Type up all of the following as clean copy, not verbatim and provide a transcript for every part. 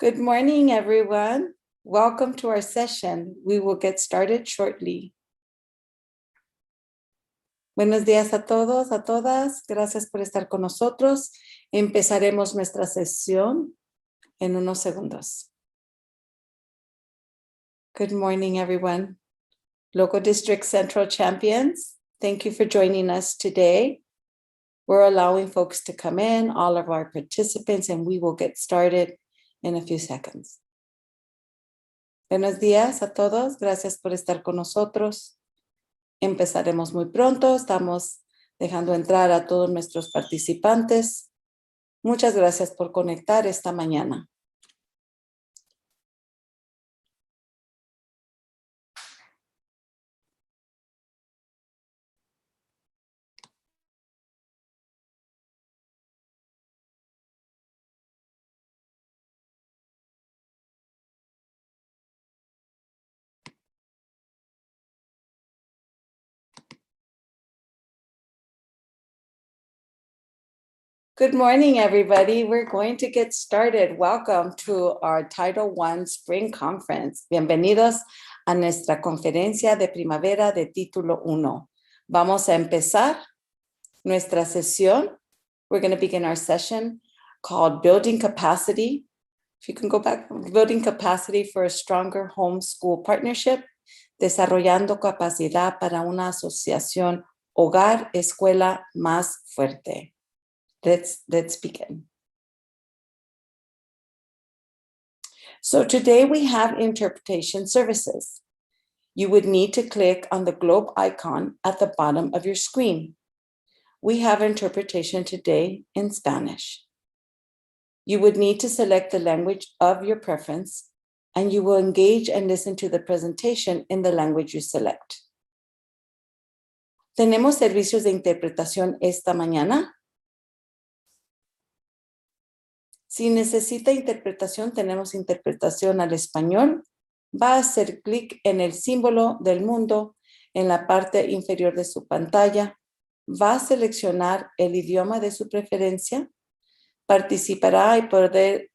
Good morning, everyone. Welcome to our session. We will get started shortly. Buenos días a todos, a todas. Gracias por estar con nosotros. Empezaremos nuestra sesión en unos segundos. Good morning, everyone. Local District Central champions, thank you for joining us today. We're allowing folks to come in, all of our participants, and we will get started in a few seconds. Buenos días a todos. Gracias por estar con nosotros. Empezaremos muy pronto. Estamos dejando entrar a todos nuestros participantes. Muchas gracias por conectar esta mañana. Good morning, everybody. We're going to get started. Welcome to our Title I Spring Conference. Bienvenidos a nuestra conferencia de primavera de Título 1. Vamos a empezar nuestra sesión. We're going to begin our session called Building Capacity. If you can go back, Building Capacity for a Stronger Homeschool Partnership, desarrollando capacidad para una asociación hogar-escuela más fuerte. Let's begin. So today we have interpretation services. You would need to click on the globe icon at the bottom of your screen. We have interpretation today in Spanish. You would need to select the language of your preference, and you will engage and listen to the presentation in the language you select. ¿Tenemos servicios de interpretación esta mañana? Si necesita interpretación, tenemos interpretación al español. Va a hacer clic en el símbolo del mundo en la parte inferior de su pantalla. Va a seleccionar el idioma de su preferencia. Participará y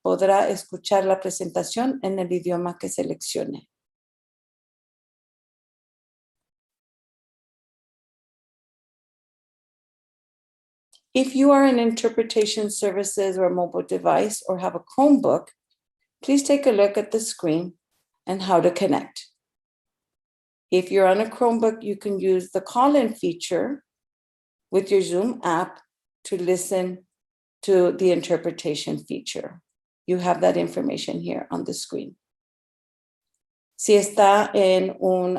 podrá escuchar la presentación en el idioma que seleccione. If you are in interpretation services or mobile device or have a Chromebook, please take a look at the screen and how to connect. If you're on a Chromebook, you can use the call-in feature with your Zoom app to listen to the interpretation feature. You have that information here on the screen. Si está en un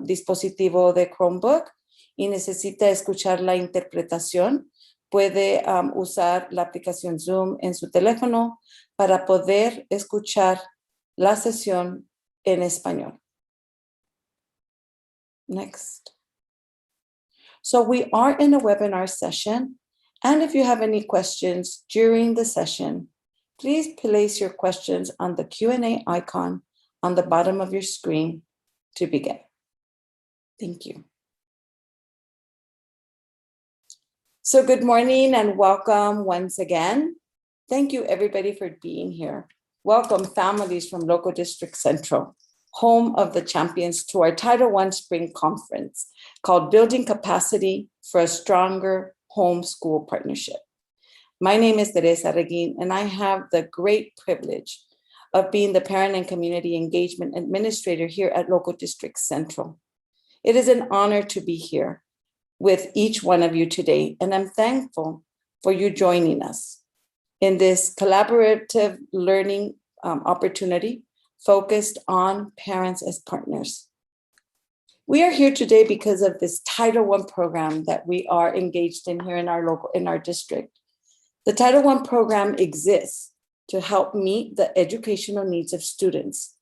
dispositivo de Chromebook, y necesita escuchar la interpretación, puede usar la aplicación Zoom en su teléfono para poder escuchar la sesión en español. Next. So we are in a webinar session, and if you have any questions during the session, please place your questions on the Q&A icon on the bottom of your screen to begin. Thank you. So good morning and welcome once again. Thank you everybody for being here. Welcome families from Local District Central, home of the champions, to our Title I Spring Conference called Building Capacity for a Stronger Homeschool Partnership. My name is Teresa Reguin, and I have the great privilege of being the Parent and Community Engagement Administrator here at Local District Central. It is an honor to be here with each one of you today, and I'm thankful for you joining us in this collaborative learning opportunity focused on parents as partners. We are here today because of this Title I program that we are engaged in here in our district. The Title I program exists to help meet the educational needs of students.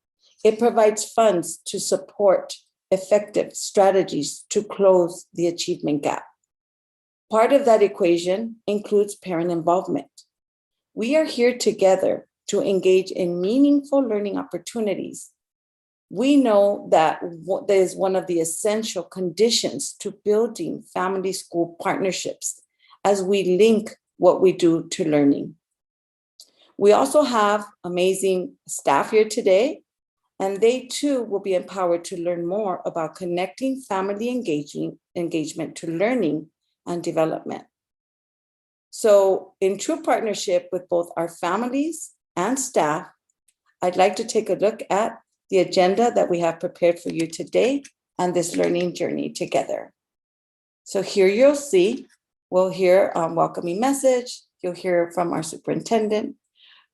It provides funds to support effective strategies to close the achievement gap. Part of that equation includes parent involvement. We are here together to engage in meaningful learning opportunities. We know that that is one of the essential conditions to building family-school partnerships as we link what we do to learning. We also have amazing staff here today, and they too will be empowered to learn more about connecting family engagement to learning and development. So in true partnership with both our families and staff, I'd like to take a look at the agenda that we have prepared for you today and this learning journey together. So here you'll see, we'll hear a welcoming message, you'll hear from our superintendent,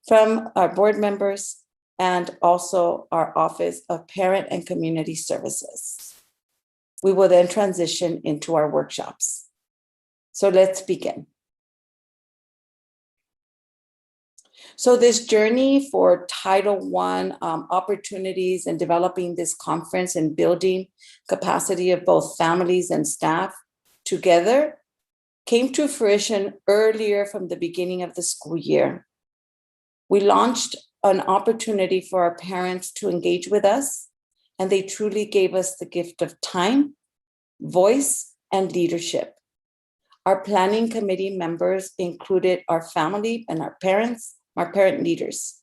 from our board members, and also our Office of Parent and Community Services. We will then transition into our workshops. So let's begin. So this journey for Title I opportunities and developing this conference and building capacity of both families and staff together came to fruition earlier from the beginning of the school year. We launched an opportunity for our parents to engage with us, and they truly gave us the gift of time, voice, and leadership. Our planning committee members included our family and our parents, our parent leaders.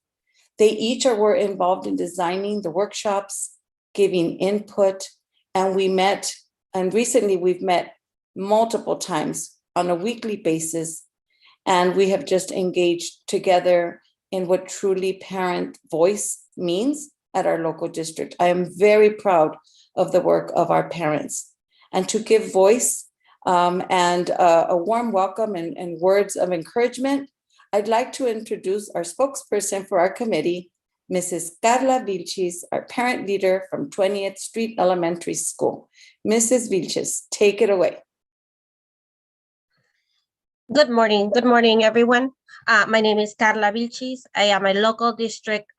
They each were involved in designing the workshops, giving input, and recently we've met multiple times on a weekly basis, and we have just engaged together in what truly parent voice means at our local district. I am very proud of the work of our parents, and to give voice and a warm welcome and words of encouragement, I'd like to introduce our spokesperson for our committee, Mrs. Carla Vilches, our parent leader from 20th Street Elementary School. Mrs. Vilches, take it away. Good morning, everyone. My name is Carla Vilches. I am a local district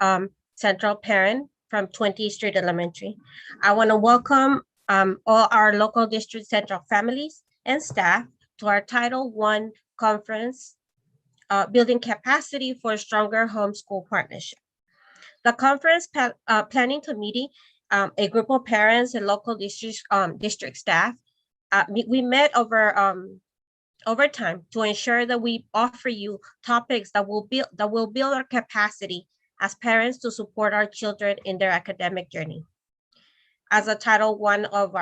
central parent from 20th Street Elementary. I want to welcome all our local district central families and staff to our Title I conference, Building Capacity for a Stronger Homeschool Partnership. The conference planning committee, a group of parents and local district staff, we met over time to ensure that we offer you topics that will build our capacity as parents to support our children in their academic journey. As a Title I of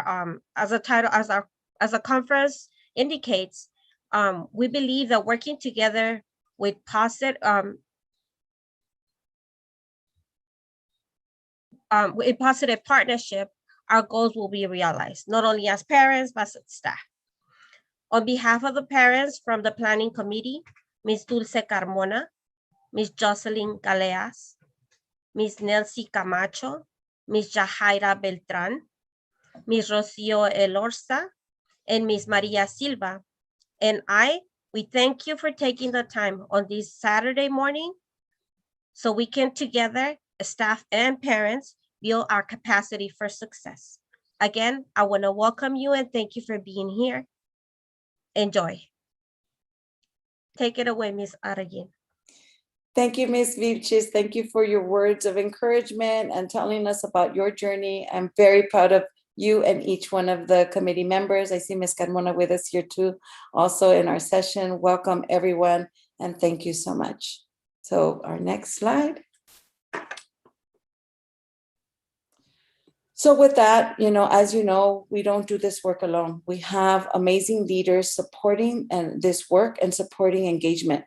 as a conference indicates, we believe that working together with positive partnership, our goals will be realized, not only as parents, but as staff. On behalf of the parents from the planning committee, Ms. Dulce Carmona, Ms. Jocelyn Galeas, Ms. Nelcy Camacho, Ms. Jahaira Beltran, Ms. Rocio Elorza, and Ms. Maria Silva, and we thank you for taking the time on this Saturday morning so we can together, staff and parents, build our capacity for success. Again, I want to welcome you and thank you for being here. Enjoy. Take it away, Ms. Aragin. Thank you, Ms. Vilches. Thank you for your words of encouragement and telling us about your journey. I'm very proud of you and each one of the committee members. I see Ms. Carmona with us here too, also in our session. Welcome everyone, and thank you so much. So our next slide. So with that, as you know, we don't do this work alone. We have amazing leaders supporting this work and supporting engagement.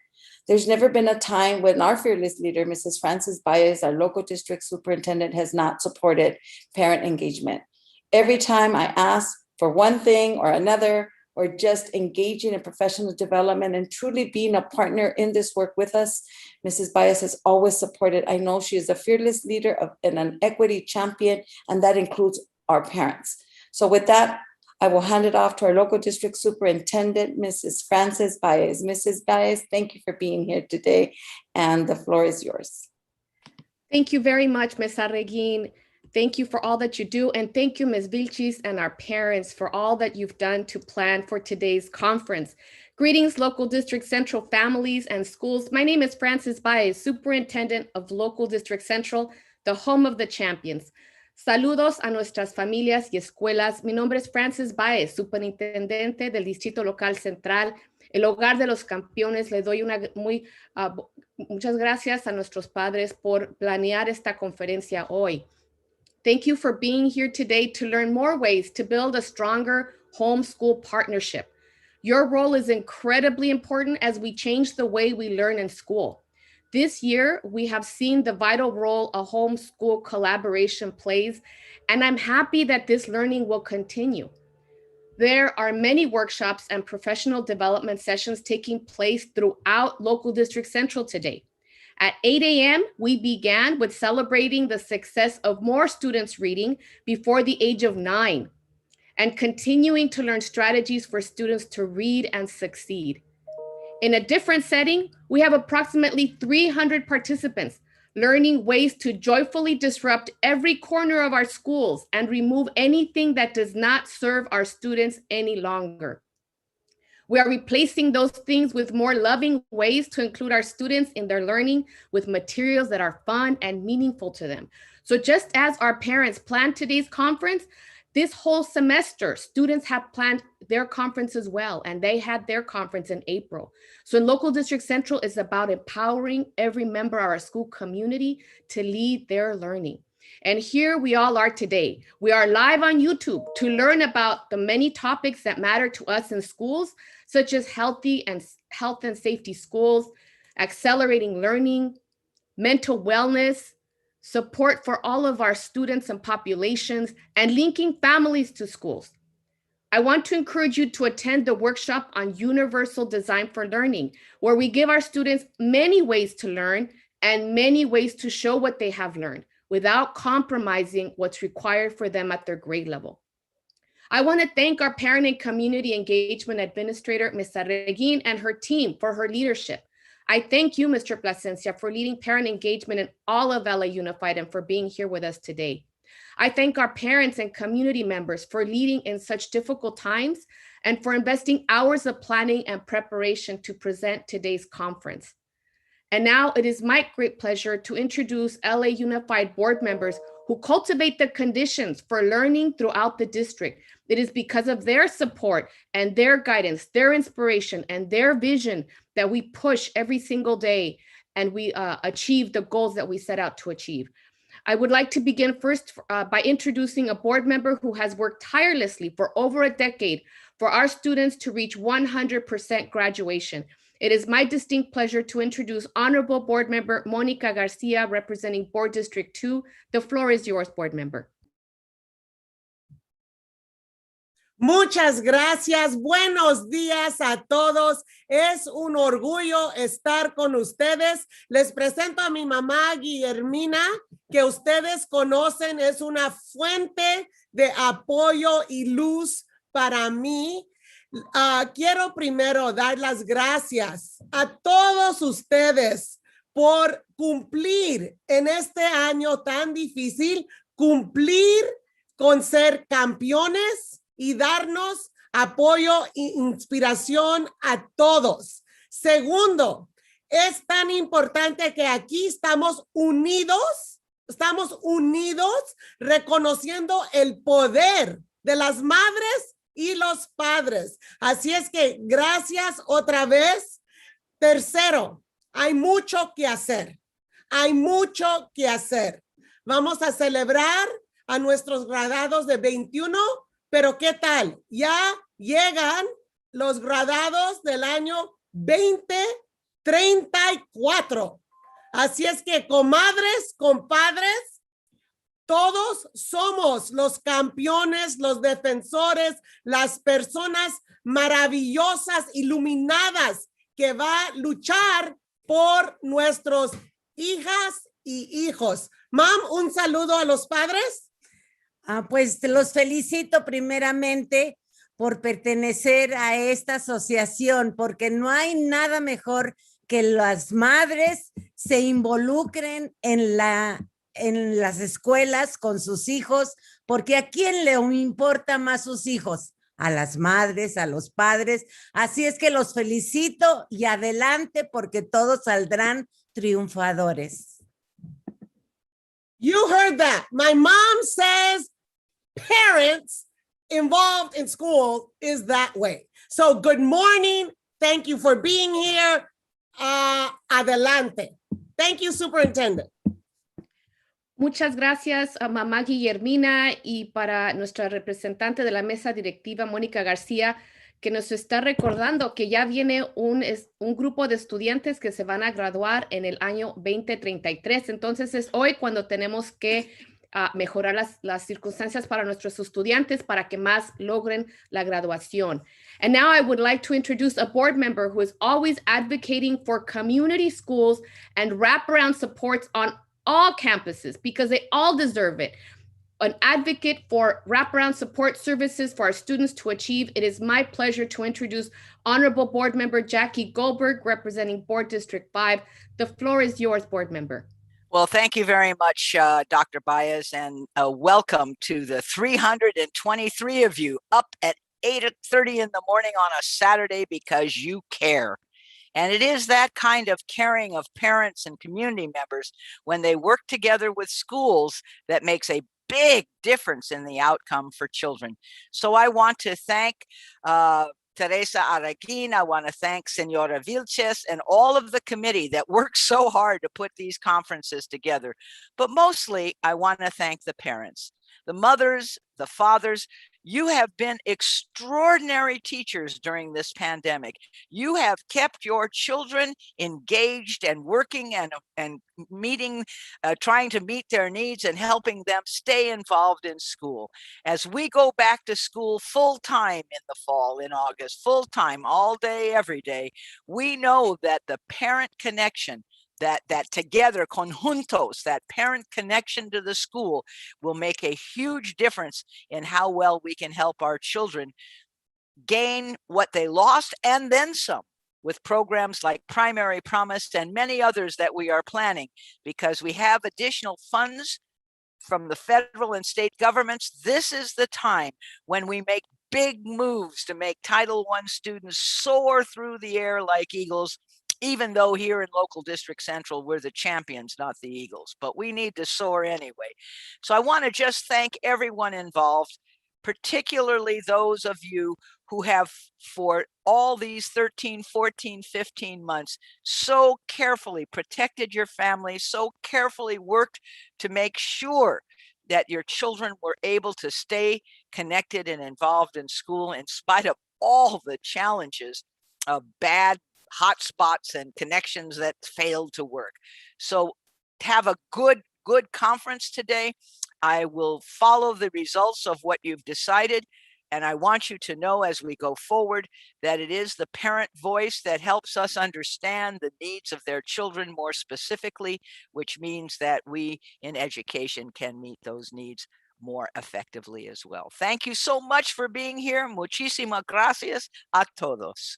There's never been a time when our fearless leader, Mrs. Frances Baez, our local district superintendent, has not supported parent engagement. Every time I ask for one thing or another, or just engaging in professional development and truly being a partner in this work with us, Mrs. Baez has always supported. I know she is a fearless leader and an equity champion, and that includes our parents. So with that, I will hand it off to our local district superintendent, Mrs. Frances Baez. Mrs. Baez, thank you for being here today, and the floor is yours. Thank you very much, Ms. Arreguin. Thank you for all that you do, and thank you, Ms. Vilches and our parents for all that you've done to plan for today's conference. Greetings, local district central families and schools. My name is Frances Baez, Superintendent of Local District Central, the home of the champions. Saludos a nuestras familias y escuelas. Mi nombre es Frances Baez, Superintendente del Distrito Local Central, el hogar de los campeones. Le doy muchas gracias a nuestros padres por planear esta conferencia hoy. Thank you for being here today to learn more ways to build a stronger homeschool partnership. Your role is incredibly important as we change the way we learn in school. This year, we have seen the vital role a homeschool collaboration plays, and I'm happy that this learning will continue. There are many workshops and professional development sessions taking place throughout Local District Central today. At 8 a.m., we began with celebrating the success of more students reading before the age of 9 and continuing to learn strategies for students to read and succeed. In a different setting, we have approximately 300 participants learning ways to joyfully disrupt every corner of our schools and remove anything that does not serve our students any longer. We are replacing those things with more loving ways to include our students in their learning with materials that are fun and meaningful to them. So just as our parents planned today's conference, this whole semester, students have planned their conference as well, and they had their conference in April. So in Local District Central, it's about empowering every member of our school community to lead their learning. And here we all are today. We are live on YouTube to learn about the many topics that matter to us in schools, such as health and safety schools, accelerating learning, mental wellness, support for all of our students and populations, and linking families to schools. I want to encourage you to attend the workshop on Universal Design for Learning, where we give our students many ways to learn and many ways to show what they have learned without compromising what's required for them at their grade level. I want to thank our Parent and Community Engagement Administrator, Ms. Regin, and her team for her leadership. I thank you, Mr. Plasencia, for leading parent engagement in all of LA Unified and for being here with us today. I thank our parents and community members for leading in such difficult times and for investing hours of planning and preparation to present today's conference. And now it is my great pleasure to introduce LA Unified board members who cultivate the conditions for learning throughout the district. It is because of their support and their guidance, their inspiration, and their vision that we push every single day and we achieve the goals that we set out to achieve. I would like to begin first by introducing a board member who has worked tirelessly for over a decade for our students to reach 100% graduation. It is my distinct pleasure to introduce Honorable Board Member Monica Garcia, representing Board District 2. The floor is yours, Board Member. Muchas gracias. Buenos días a todos. Es un orgullo estar con ustedes. Les presento a mi mamá Guillermina, que ustedes conocen, es una fuente de apoyo y luz para mí. Quiero primero dar las gracias a todos ustedes por cumplir en este año tan difícil, cumplir con ser campeones y darnos apoyo e inspiración a todos. Segundo, es tan importante que aquí estamos unidos reconociendo el poder de las madres y los padres. Así es que gracias otra vez. Tercero, hay mucho que hacer. Hay mucho que hacer. Vamos a celebrar a nuestros graduados de 21, pero ¿qué tal? Ya llegan los graduados del año 2034. Así es que, comadres, compadres, todos somos los campeones, los defensores, las personas maravillosas, iluminadas, que va a luchar por nuestros hijas y hijos. Mam, un saludo a los padres. Pues los felicito primeramente por pertenecer a esta asociación, porque no hay nada mejor que las madres se involucren en las escuelas con sus hijos, porque ¿a quién le importa más sus hijos? A las madres, a los padres. Así es que los felicito y adelante, porque todos saldrán triunfadores. You heard that. My mom says parents involved in school is that way. So good morning, Thank you for being here. Adelante. Thank you, Superintendent. Muchas gracias a mamá Guillermina y para nuestra representante de la mesa directiva, Mónica García, que nos está recordando que ya viene un grupo de estudiantes que se van a graduar en el año 2033. Entonces es hoy cuando tenemos que mejorar las circunstancias para nuestros estudiantes para que más logren la graduación. And now I would like to introduce a board member who is always advocating for community schools and wraparound supports on all campuses because they all deserve it. An advocate for wraparound support services for our students to achieve. It is my pleasure to introduce Honorable Board Member Jackie Goldberg, representing Board District 5. The floor is yours, Board Member. Well, thank you very much, Dr. Baez, and welcome to the 323 of you up at 8:30 in the morning on a Saturday because you care. And it is that kind of caring of parents and community members when they work together with schools that makes a big difference in the outcome for children. So I want to thank Teresa Araguin, I want to thank Senora Vilches and all of the committee that works so hard to put these conferences together. But mostly, I want to thank the parents, the mothers, the fathers. You have been extraordinary teachers during this pandemic. You have kept your children engaged and working and meeting, trying to meet their needs and helping them stay involved in school. As we go back to school full time in the fall, in August, full time, all day, every day, we know that the parent connection, that together, conjuntos, that parent connection to the school will make a huge difference in how well we can help our children gain what they lost and then some with programs like Primary Promise and many others that we are planning, because we have additional funds from the federal and state governments. This is the time when we make big moves to make Title I students soar through the air like eagles, even though here in local district central, we're the champions, not the eagles, but we need to soar anyway. So I want to just thank everyone involved, particularly those of you who have for all these 13, 14, 15 months so carefully protected your families, so carefully worked to make sure that your children were able to stay connected and involved in school in spite of all the challenges of bad hotspots and connections that failed to work. So have a good conference today. I will follow the results of what you've decided. And I want you to know as we go forward that it is the parent voice that helps us understand the needs of their children more specifically, which means that we in education can meet those needs more effectively as well. Thank you so much for being here. Muchísimas gracias a todos.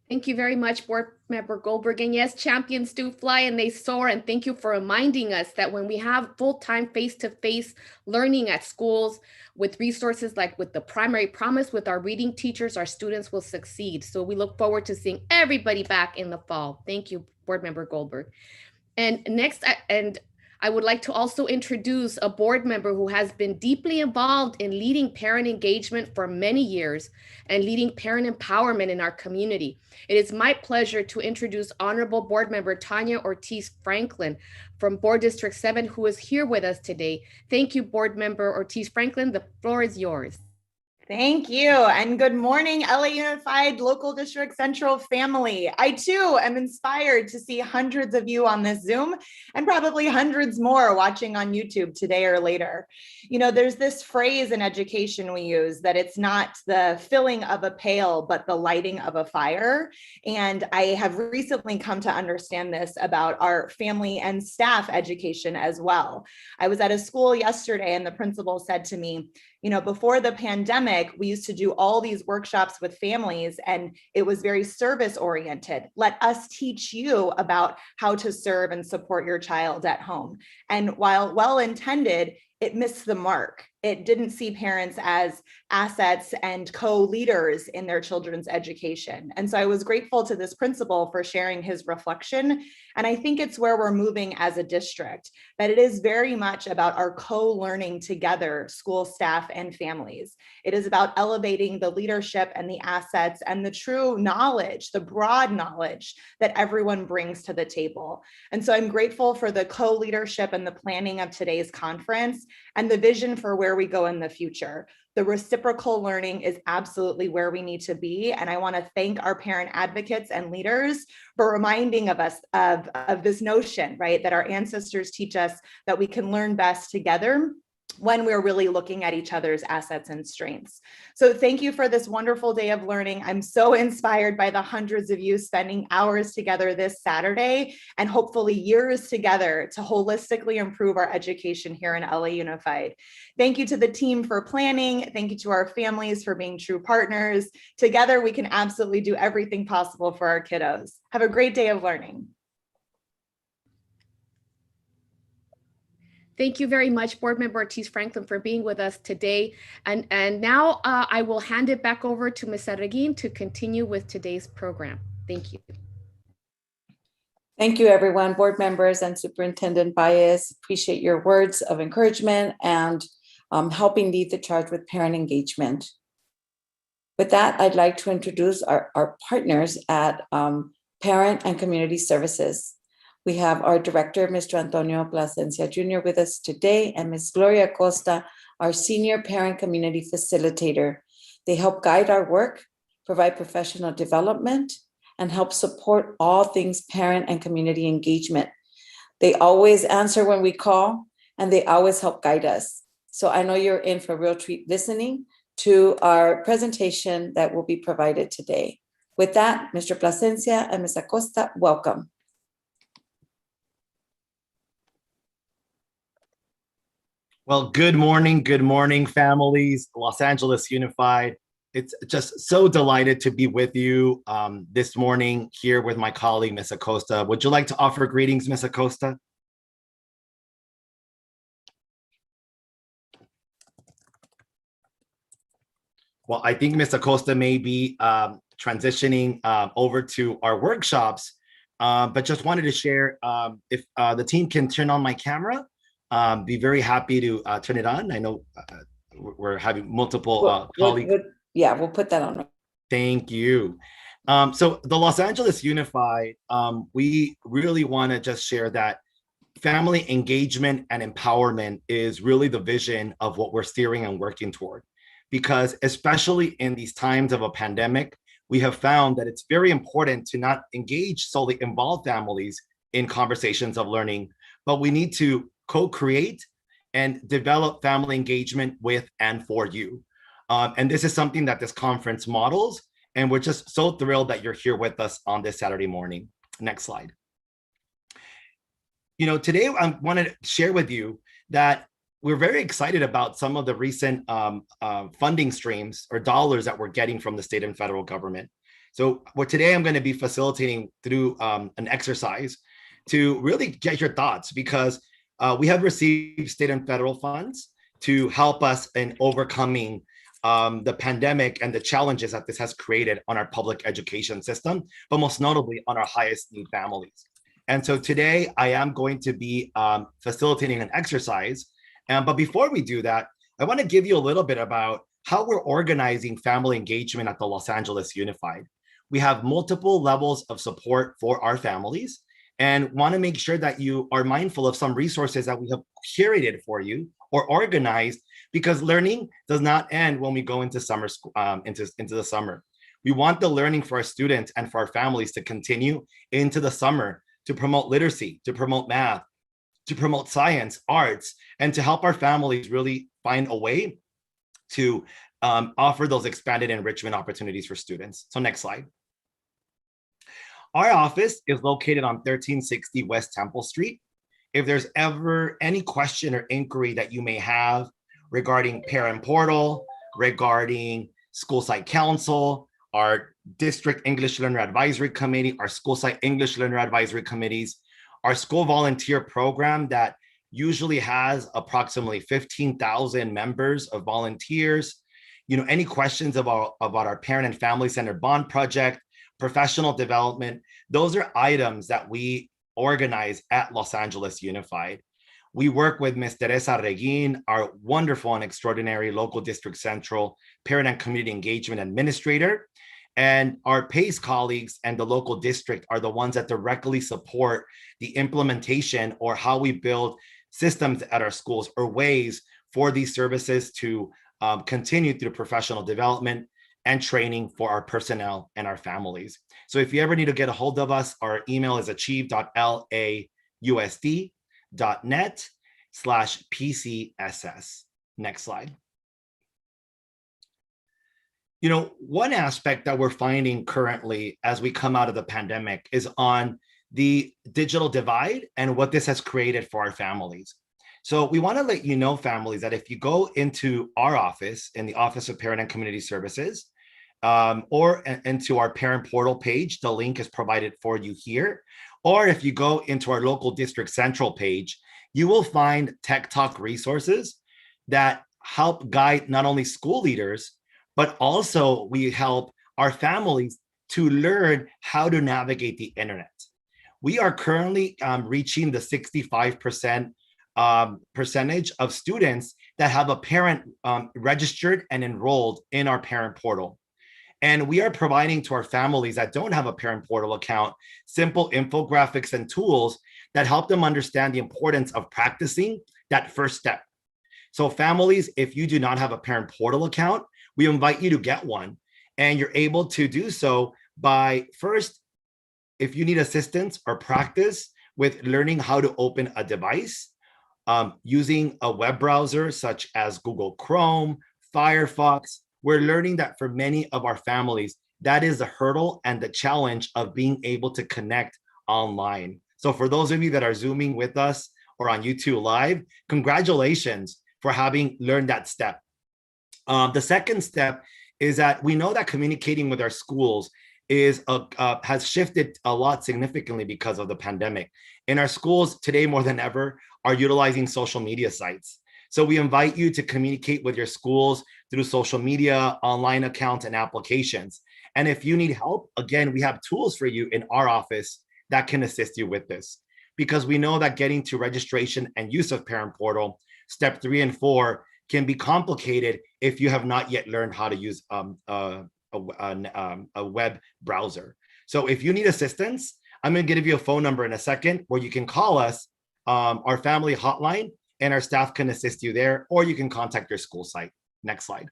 Thank you very much, Board Member Goldberg. And yes, champions do fly and they soar. And thank you for reminding us that when we have full-time face-to-face learning at schools with resources like with the Primary Promise, with our reading teachers, our students will succeed. So we look forward to seeing everybody back in the fall. Thank you, Board Member Goldberg. And next, I would like to also introduce a board member who has been deeply involved in leading parent engagement for many years and leading parent empowerment in our community. It is my pleasure to introduce Honorable Board Member Tanya Ortiz Franklin from Board District 7, who is here with us today. Thank you, Board Member Ortiz Franklin. The floor is yours. Thank you, and good morning, LA Unified Local District Central family. I too am inspired to see hundreds of you on this Zoom and probably hundreds more watching on YouTube today or later. You know, there's this phrase in education we use that it's not the filling of a pail, but the lighting of a fire. And I have recently come to understand this about our family and staff education as well. I was at a school yesterday and the principal said to me, you know, before the pandemic, we used to do all these workshops with families and it was very service oriented. Let us teach you about how to serve and support your child at home. And while well-intended, it missed the mark. it didn't see parents as assets and co-leaders in their children's education. And so I was grateful to this principal for sharing his reflection. And I think it's where we're moving as a district, that it is very much about our co-learning together, school staff and families. It is about elevating the leadership and the assets and the true knowledge, the broad knowledge that everyone brings to the table. And so I'm grateful for the co-leadership and the planning of today's conference and the vision for where we go in the future. The reciprocal learning is absolutely where we need to be. And I want to thank our parent advocates and leaders for reminding of us of this notion, right? That our ancestors teach us that we can learn best together when we're really looking at each other's assets and strengths. So thank you for this wonderful day of learning. I'm so inspired by the hundreds of you spending hours together this Saturday and hopefully years together to holistically improve our education here in LA Unified. Thank you to the team for planning. Thank you to our families for being true partners. Together, we can absolutely do everything possible for our kiddos. Have a great day of learning. Thank you very much, Board Member Ortiz Franklin, for being with us today. And now I will hand it back over to Ms. Arreguin to continue with today's program. Thank you. Thank you, everyone, board members and Superintendent Baez. Appreciate your words of encouragement and helping lead the charge with parent engagement. With that, I'd like to introduce our partners at Parent and Community Services. We have our director, Mr. Antonio Plasencia Jr. with us today, and Ms. Gloria Costa, our senior parent community facilitator. They help guide our work, provide professional development, and help support all things parent and community engagement. They always answer when we call, and they always help guide us. So I know you're in for a real treat listening to our presentation that will be provided today. With that, Mr. Plasencia and Ms. Acosta, welcome. Well, good morning, families, Los Angeles Unified. It's just so delighted to be with you this morning here with my colleague, Ms. Acosta. Would you like to offer greetings, Ms. Acosta? Well, I think Ms. Acosta may be transitioning over to our workshops, but just wanted to share if the team can turn on my camera. Be very happy to turn it on. I know we're having multiple colleagues. Yeah, we'll put that on. Thank you. So the Los Angeles Unified, we really want to just share that family engagement and empowerment is really the vision of what we're steering and working toward. Because especially in these times of a pandemic, we have found that it's very important to not engage solely involved families in conversations of learning, but we need to co-create and develop family engagement with and for you. And this is something that this conference models, and we're just so thrilled that you're here with us on this Saturday morning. Next slide. You know, today I wanted to share with you that we're very excited about some of the recent funding streams or dollars that we're getting from the state and federal government. So today I'm going to be facilitating through an exercise to really get your thoughts, because we have received state and federal funds to help us in overcoming the pandemic and the challenges that this has created on our public education system, but most notably on our highest need families. And so today I am going to be facilitating an exercise. But before we do that, I want to give you a little bit about how we're organizing family engagement at the Los Angeles Unified. We have multiple levels of support for our families, and want to make sure that you are mindful of some resources that we have curated for you or organized, because learning does not end when we go into summer school, into the summer. We want the learning for our students and for our families to continue into the summer, to promote literacy, to promote math, to promote science, arts, and to help our families really find a way to offer those expanded enrichment opportunities for students. So next slide. Our office is located on 1360 West Temple Street. If there's ever any question or inquiry that you may have regarding parent portal, regarding school site council, our district English learner advisory committee, our school site English learner advisory committees, our school volunteer program that usually has approximately 15,000 members of volunteers. Any questions about our parent and family centered bond project, professional development, those are items that we organize at Los Angeles Unified. We work with Ms. Teresa Reguin, our wonderful and extraordinary local district central parent and community engagement administrator. And our PACE colleagues and the local district are the ones that directly support the implementation or how we build systems at our schools or ways for these services to continue through professional development and training for our personnel and our families. So if you ever need to get a hold of us, our email is achieve.lausd.net/PCSS. Next slide. One aspect that we're finding currently as we come out of the pandemic is on the digital divide and what this has created for our families. So we want to let you know, families, that if you go into our office, in the Office of Parent and Community Services, or into our parent portal page, the link is provided for you here. Or if you go into our local district central page, you will find Tech Talk resources that help guide not only school leaders, but also we help our families to learn how to navigate the internet. We are currently reaching the 65% percentage of students that have a parent registered and enrolled in our parent portal. And we are providing to our families that don't have a parent portal account simple infographics and tools that help them understand the importance of practicing that first step. So families, if you do not have a parent portal account, we invite you to get one. And you're able to do so by first, if you need assistance or practice with learning how to open a device, using a web browser such as Google Chrome, Firefox, we're learning that for many of our families, that is the hurdle and the challenge of being able to connect online. So for those of you that are Zooming with us or on YouTube Live, congratulations for having learned that step. The second step is that we know that communicating with our schools has shifted a lot significantly because of the pandemic. In our schools today, more than ever, are utilizing social media sites. So we invite you to communicate with your schools through social media, online accounts, and applications. And if you need help, again, we have tools for you in our office that can assist you with this. Because we know that getting to registration and use of Parent Portal, step 3 and 4, can be complicated if you have not yet learned how to use a web browser. So if you need assistance, I'm going to give you a phone number in a second where you can call us, our family hotline, and our staff can assist you there, or you can contact your school site. Next slide.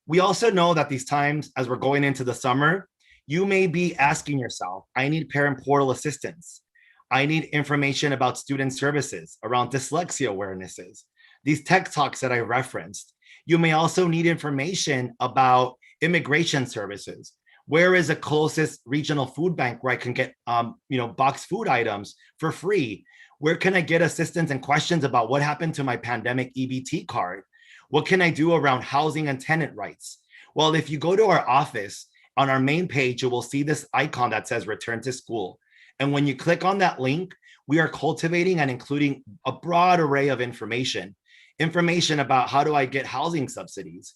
We also know that these times, as we're going into the summer, you may be asking yourself, I need Parent Portal assistance. I need information about student services around dyslexia awarenesses, these tech talks that I referenced. You may also need information about immigration services. Where is the closest regional food bank where I can get boxed food items for free? Where can I get assistance and questions about what happened to my pandemic EBT card? What can I do around housing and tenant rights? Well, if you go to our office, on our main page, you will see this icon that says Return to School. And when you click on that link, we are cultivating and including a broad array of information about how do I get housing subsidies?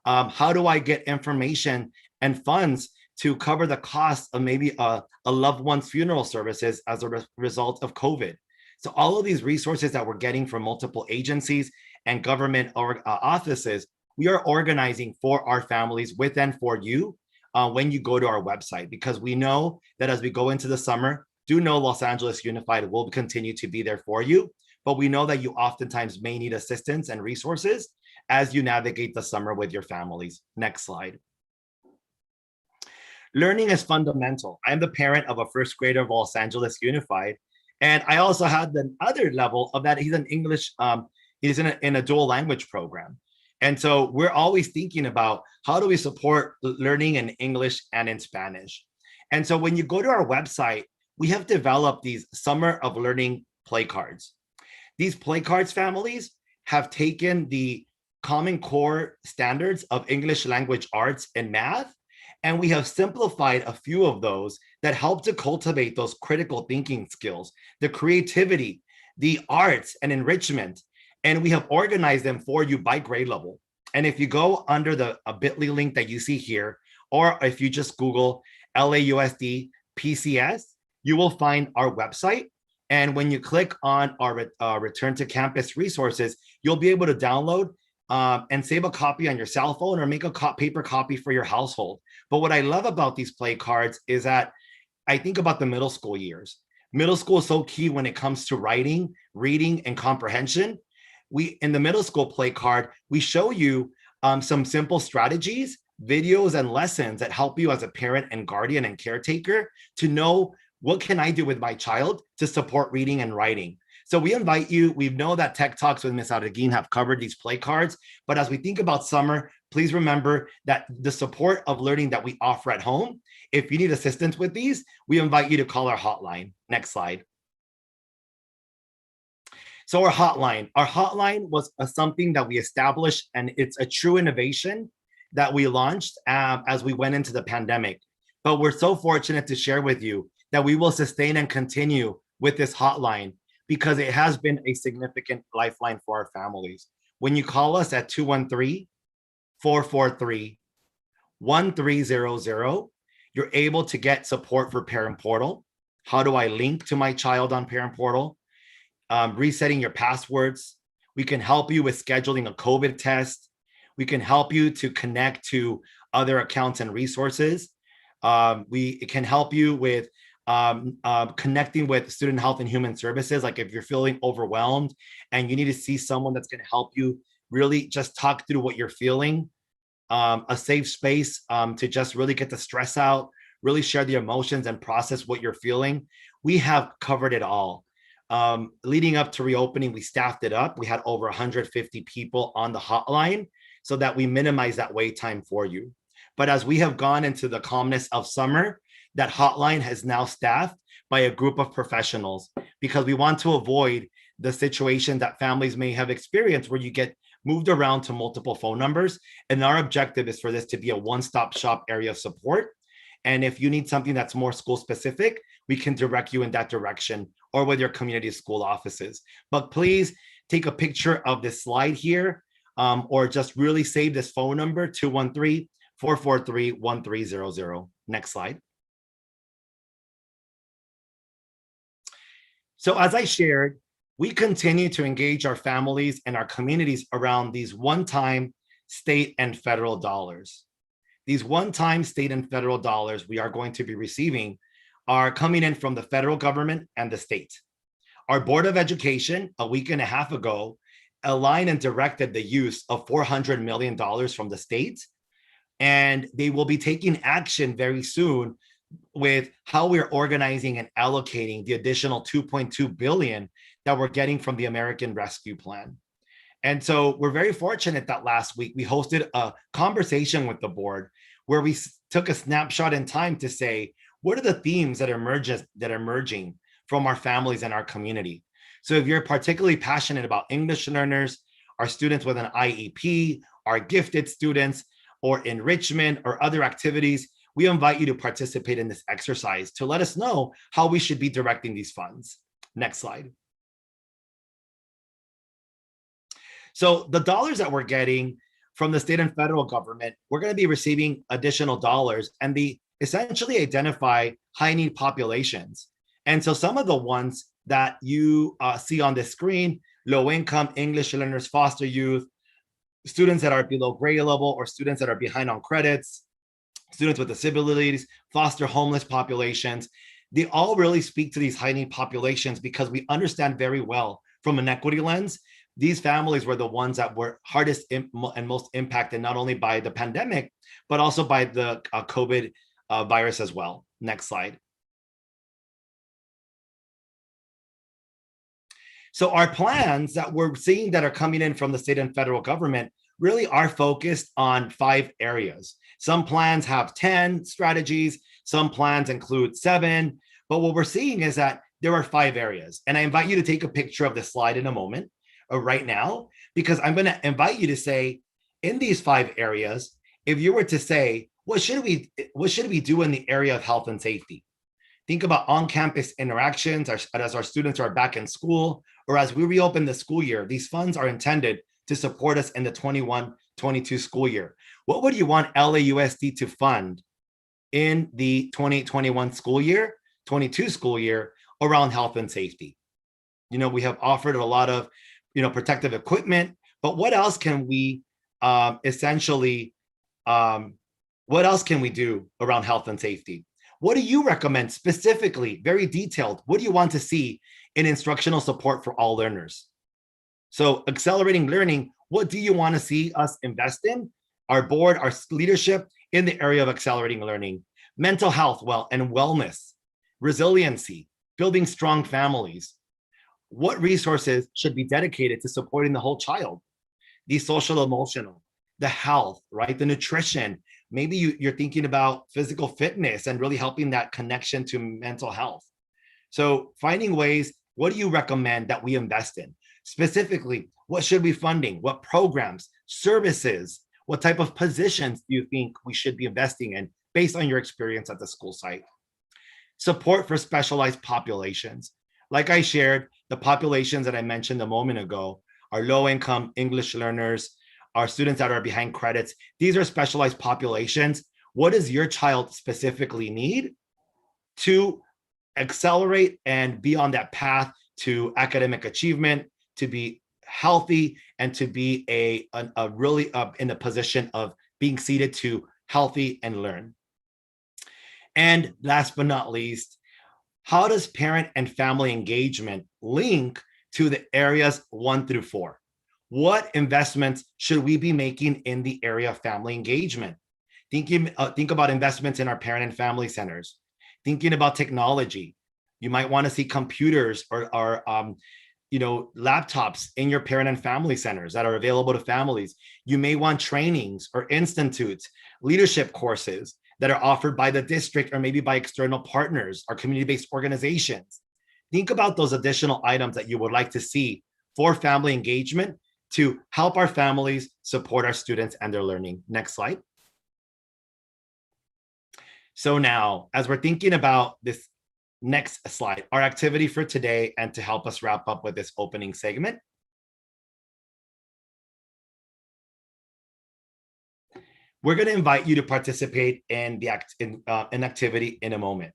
How do I get information and funds to cover the cost of maybe a loved one's funeral services as a result of COVID? So all of these resources that we're getting from multiple agencies and government offices, we are organizing for our families with and for you when you go to our website, because we know that as we go into the summer, do know Los Angeles Unified will continue to be there for you, but we know that you oftentimes may need assistance and resources as you navigate the summer with your families. Next slide. Learning is fundamental. I am the parent of a first grader of Los Angeles Unified, and I also had the other level of that. He's an English, he's in a dual language program. And so we're always thinking about how do we support learning in English and in Spanish. And so when you go to our website, we have developed these Summer of Learning play cards. These play cards, families, have taken the Common Core standards of English language arts and math, And we have simplified a few of those that help to cultivate those critical thinking skills, the creativity, the arts and enrichment. And we have organized them for you by grade level. And if you go under the bit.ly link that you see here, or if you just Google LAUSD PCS, you will find our website. And when you click on our Return to Campus resources, you'll be able to download and save a copy on your cell phone or make a paper copy for your household. But what I love about these play cards is that I think about the middle school years. Middle school is so key when it comes to writing, reading, and comprehension. In the middle school play card, we show you some simple strategies, videos, and lessons that help you as a parent and guardian and caretaker to know what can I do with my child to support reading and writing. So we invite you. We know that Tech Talks with Ms. Arguin have covered these play cards, but as we think about summer, please remember that the support of learning that we offer at home, if you need assistance with these, we invite you to call our hotline. Next slide. So our hotline was something that we established, and it's a true innovation that we launched as we went into the pandemic. But we're so fortunate to share with you that we will sustain and continue with this hotline because it has been a significant lifeline for our families. When you call us at 213-443-1300, you're able to get support for Parent Portal. How do I link to my child on Parent Portal? Resetting your passwords. We can help you with scheduling a COVID test. We can help you to connect to other accounts and resources. We can help you with connecting with Student Health and Human Services. Like if you're feeling overwhelmed and you need to see someone that's going to help you really just talk through what you're feeling, a safe space to just really get the stress out, really share the emotions and process what you're feeling. We have covered it all. Leading up to reopening, we staffed it up. We had over 150 people on the hotline so that we minimize that wait time for you. But as we have gone into the calmness of summer, that hotline is now staffed by a group of professionals because we want to avoid the situation that families may have experienced where you get moved around to multiple phone numbers. And our objective is for this to be a one-stop shop area of support. And if you need something that's more school specific, we can direct you in that direction or with your community school offices. But please take a picture of this slide here or just really save this phone number, 213-443-1300. Next slide. So as I shared, we continue to engage our families and our communities around these one-time state and federal dollars. These one-time state and federal dollars we are going to be receiving are coming in from the federal government and the state. Our Board of Education, a week and a half ago, aligned and directed the use of $400 million from the state, and they will be taking action very soon with how we're organizing and allocating the additional $2.2 billion that we're getting from the American Rescue Plan. And so we're very fortunate that last week we hosted a conversation with the board where we took a snapshot in time to say, what are the themes that are emerging from our families and our community? So if you're particularly passionate about English learners, our students with an IEP, our gifted students, or enrichment or other activities, we invite you to participate in this exercise to let us know how we should be directing these funds. Next slide. So the dollars that we're getting from the state and federal government, we're going to be receiving additional dollars, and they essentially identify high need populations. And so some of the ones that you see on the screen, low income, English learners, foster youth, students that are below grade level or students that are behind on credits, students with disabilities, foster homeless populations, they all really speak to these high need populations because we understand very well from an equity lens, these families were the ones that were hardest and most impacted, not only by the pandemic, but also by the COVID virus as well. Next slide. So our plans that we're seeing that are coming in from the state and federal government really are focused on 5 areas. Some plans have 10 strategies, some plans include 7, but what we're seeing is that there are 5 areas. And I invite you to take a picture of this slide in a moment, or right now, because I'm going to invite you to say, in these 5 areas, if you were to say, what should we do in the area of health and safety? Think about on-campus interactions as our students are back in school, or as we reopen the school year. These funds are intended to support us in the 21-22 school year. What would you want LAUSD to fund in the 2021 school year, 22 school year around health and safety? You know, we have offered a lot of, protective equipment, but what else can we what else can we do around health and safety? What do you recommend specifically, very detailed? What do you want to see in instructional support for all learners? So accelerating learning, what do you want to see us invest in? Our board, our leadership in the area of accelerating learning, mental health, and wellness, resiliency, building strong families. What resources should be dedicated to supporting the whole child? The social, emotional, the health, right? The nutrition. Maybe you're thinking about physical fitness and really helping that connection to mental health. So finding ways, what do you recommend that we invest in? Specifically, what should we be funding? What programs, services, what type of positions do you think we should be investing in based on your experience at the school site? Support for specialized populations. Like I shared, the populations that I mentioned a moment ago are low-income English learners, our students that are behind credits. These are specialized populations. What does your child specifically need to accelerate and be on that path to academic achievement, to be healthy, and to be really in a position of being seated to healthy and learn? And last but not least, how does parent and family engagement link to the areas 1 through 4? What investments should we be making in the area of family engagement? Think about investments in our parent and family centers. Thinking about technology, you might want to see computers or laptops in your parent and family centers that are available to families. You may want trainings or institutes, leadership courses that are offered by the district or maybe by external partners or community-based organizations. Think about those additional items that you would like to see for family engagement to help our families support our students and their learning. Next slide. So now, as we're thinking about this next slide, our activity for today, and to help us wrap up with this opening segment, we're going to invite you to participate in an activity in a moment.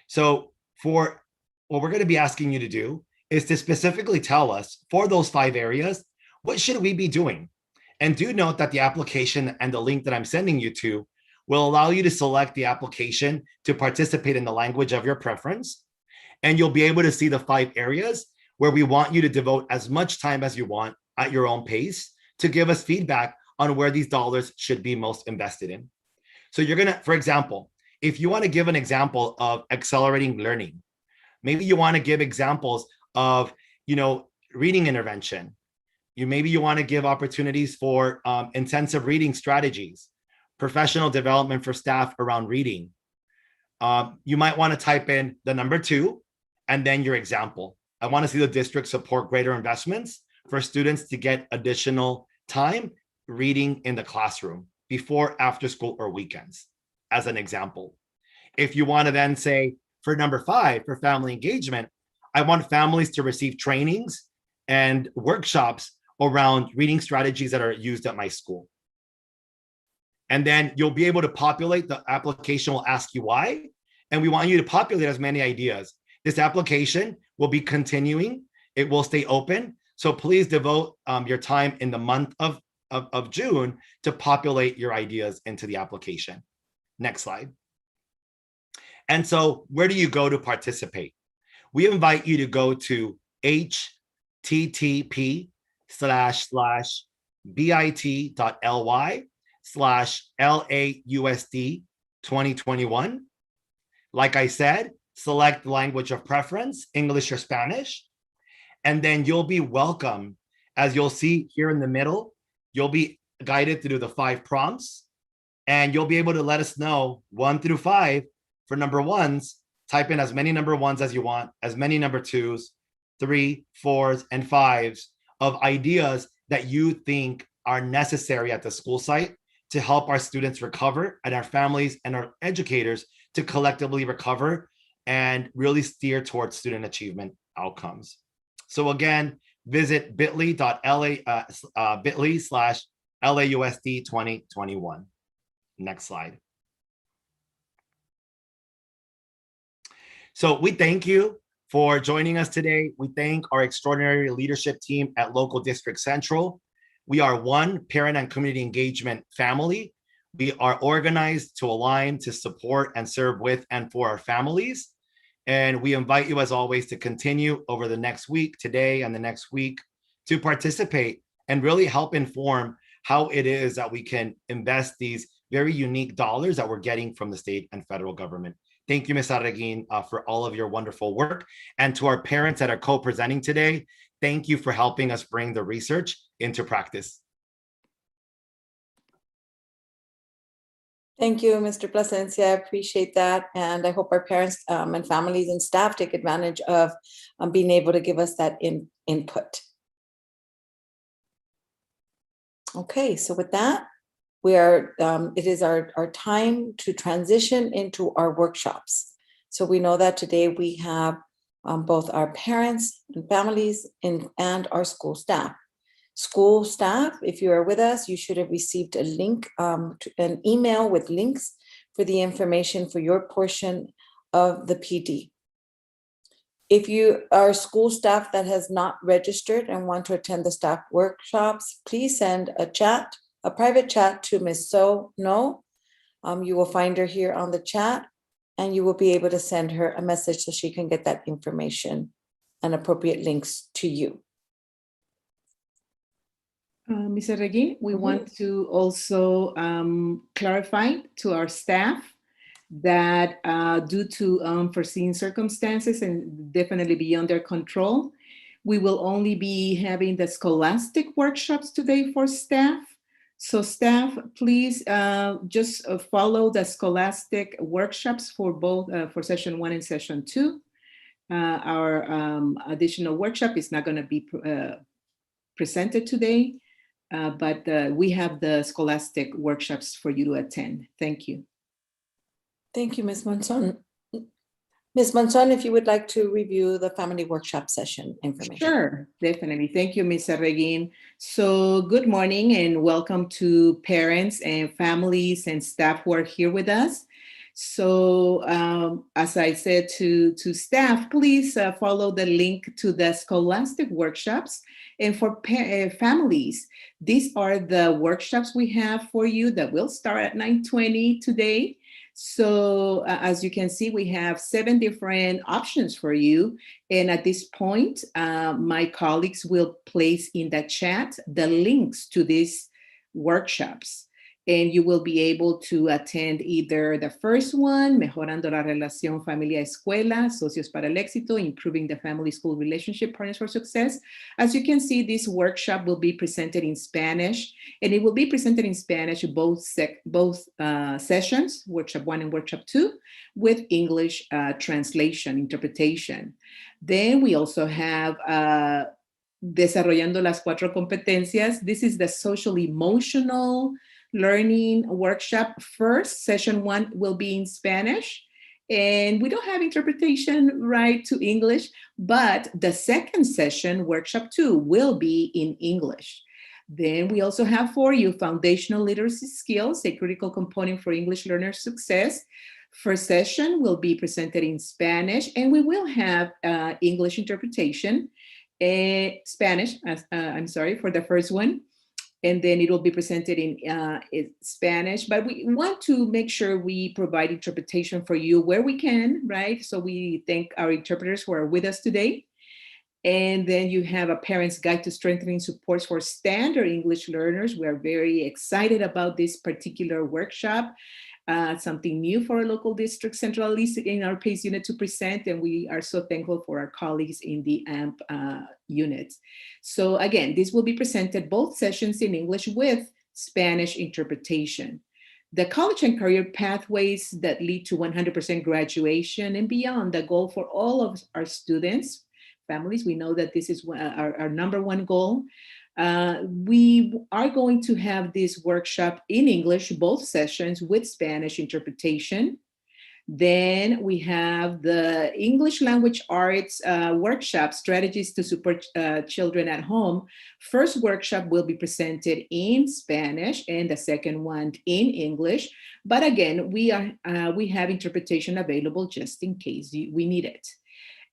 So for what we're going to be asking you to do is to specifically tell us, for those 5 areas, what should we be doing? And do note that the application and the link that I'm sending you to will allow you to select the application to participate in the language of your preference. And you'll be able to see the 5 areas where we want you to devote as much time as you want at your own pace to give us feedback on where these dollars should be most invested in. So you're going to, for example, if you want to give an example of accelerating learning, maybe you want to give examples of, reading intervention. Maybe you want to give opportunities for intensive reading strategies, professional development for staff around reading. You might want to type in the number 2 and then your example. I want to see the district support greater investments for students to get additional time reading in the classroom before, after school, or weekends, as an example. If you want to then say, for number 5, for family engagement, I want families to receive trainings and workshops around reading strategies that are used at my school. And then you'll be able to populate. The application will ask you why, and we want you to populate as many ideas. This application will be continuing. It will stay open. So please devote your time in the month of June to populate your ideas into the application. Next slide. And so where do you go to participate? We invite you to go to http://bit.ly/LAUSD 2021. Like I said, select language of preference, English or Spanish, and then you'll be welcome. As you'll see here in the middle, you'll be guided through the 5 prompts, and you'll be able to let us know 1 through 5 for number 1s. Type in as many number 1s as you want, as many number 2s, 3, 4s, and 5s of ideas that you think are necessary at the school site to help our students recover and our families and our educators to collectively recover and really steer towards student achievement outcomes. So again, visit bit.ly/LAUSD 2021. Next slide. So we thank you for joining us today. We thank our extraordinary leadership team at Local District Central. We are one parent and community engagement family. We are organized to align, to support and serve with and for our families. And we invite you, as always, to continue over the next week, today and the next week, to participate and really help inform how it is that we can invest these very unique dollars that we're getting from the state and federal government. Thank you, Ms. Arreguin, for all of your wonderful work. And to our parents that are co-presenting today, thank you for helping us bring the research into practice. Thank you, Mr. Plasencia. I appreciate that. And I hope our parents and families and staff take advantage of being able to give us that input. Okay, so with that, we are, it is our time to transition into our workshops. So we know that today we have both our parents and families and our school staff. School staff, if you are with us, you should have received a link, an email with links for the information for your portion of the PD. If you are school staff that has not registered and want to attend the staff workshops, please send a private chat to Ms. So No. You will find her here on the chat and you will be able to send her a message so she can get that information and appropriate links to you. Ms. Arreguin, we want to also clarify to our staff that due to unforeseen circumstances and definitely beyond their control, we will only be having the scholastic workshops today for staff. So staff, please just follow the scholastic workshops for both for session 1 and session 2. Our additional workshop is not going to be presented today. But we have the scholastic workshops for you to attend. Thank you. Thank you, Ms. Monson. Ms. Monson, if you would like to review the family workshop session information. Sure, definitely. Thank you, Ms. Arreguin. So good morning and welcome to parents and families and staff who are here with us. So as I said to staff, please follow the link to the scholastic workshops. And for families, these are the workshops we have for you that will start at 9:20 today. So as you can see, we have 7 different options for you. And at this point, my colleagues will place in the chat the links to these workshops. And you will be able to attend either the first one, Mejorando la Relación Familia-Escuela, Socios para el Éxito, Improving the Family-School Relationship, Partners for Success. As you can see, this workshop will be presented in Spanish, and it will be presented in Spanish both sessions, Workshop 1 and Workshop 2, with English translation, interpretation. Then we also have Desarrollando las 4 competencias. This is the social-emotional learning workshop. First, session 1 will be in Spanish, and we don't have interpretation right to English, but the second session, workshop 2, will be in English. Then we also have for you foundational literacy skills, a critical component for English learner success. First session will be presented in Spanish, and we will have English interpretation, Spanish, I'm sorry, for the first one. And then it will be presented in Spanish, but we want to make sure we provide interpretation for you where we can, right? So we thank our interpreters who are with us today. And then you have a parent's guide to strengthening supports for standard English learners. We're very excited about this particular workshop. Something new for our local district central, at least in our PACE unit, to present, and we are so thankful for our colleagues in the AMP unit. So again, this will be presented both sessions in English with Spanish interpretation. The college and career pathways that lead to 100% graduation and beyond, the goal for all of our students, families, we know that this is our number 1 goal. We are going to have this workshop in English, both sessions with Spanish interpretation. Then we have the English language arts workshop, strategies to support children at home. First workshop will be presented in Spanish and the second one in English. But again, we have interpretation available just in case we need it.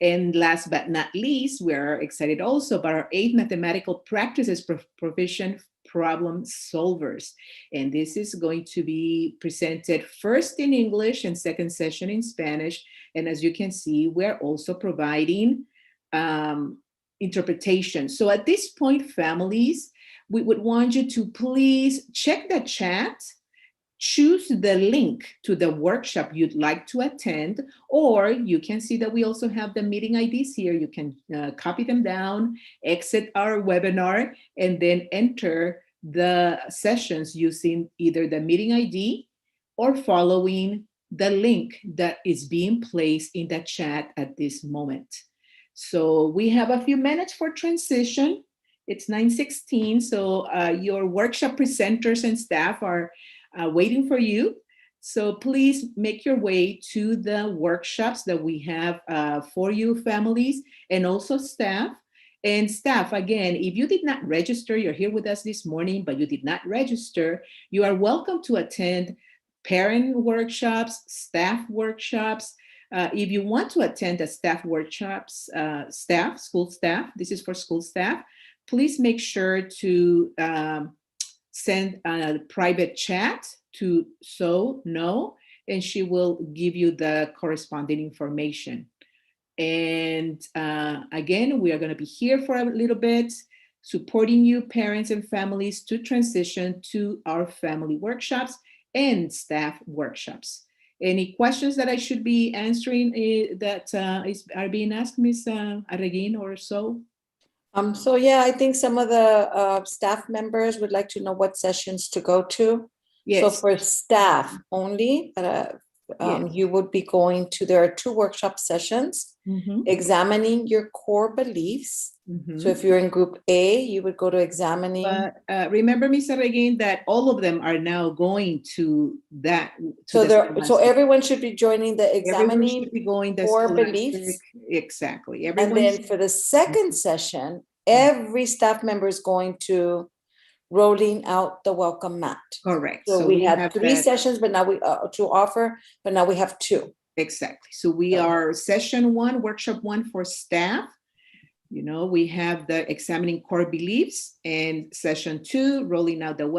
And last but not least, we're excited also about our 8 mathematical practices proficient problem solvers. And this is going to be presented first in English and second session in Spanish. And as you can see, we're also providing interpretation. So at this point, families, we would want you to please check the chat, choose the link to the workshop you'd like to attend, or you can see that we also have the meeting IDs here. You can copy them down, exit our webinar, and then enter the sessions using either the meeting ID or following the link that is being placed in the chat at this moment. So we have a few minutes for transition. It's 9:16, so your workshop presenters and staff are waiting for you. So please make your way to the workshops that we have for you, families, and also staff. And staff, again, if you did not register, you're here with us this morning, but you did not register, you are welcome to attend parent workshops, staff workshops. If you want to attend the staff workshops, school staff, this is for school staff, please make sure to send a private chat to No, and she will give you the corresponding information. And again, we are going to be here for a little bit, supporting you, parents and families, to transition to our family workshops and staff workshops. Any questions that I should be answering that are being asked, Ms. Arreguin or so? So yeah, I think some of the staff members would like to know what sessions to go to. Yes. So for staff only, Yes. you would be going to, there are 2 workshop sessions, examining your core beliefs. So if you're in group A, you would go to examining. But remember, Ms. Arreguin, that all of them are now going to that. So everyone should be joining the Everyone examining should be going the core scholastic- beliefs. Exactly. And Everyone then for the second session, every staff member is going to rolling out the welcome mat. Correct. So we had have 3 that- sessions, but now we to offer, but now we have 2. Exactly. So we are session 1, workshop 1 for staff. You know, we have the examining core beliefs, and session 2, rolling out the welcome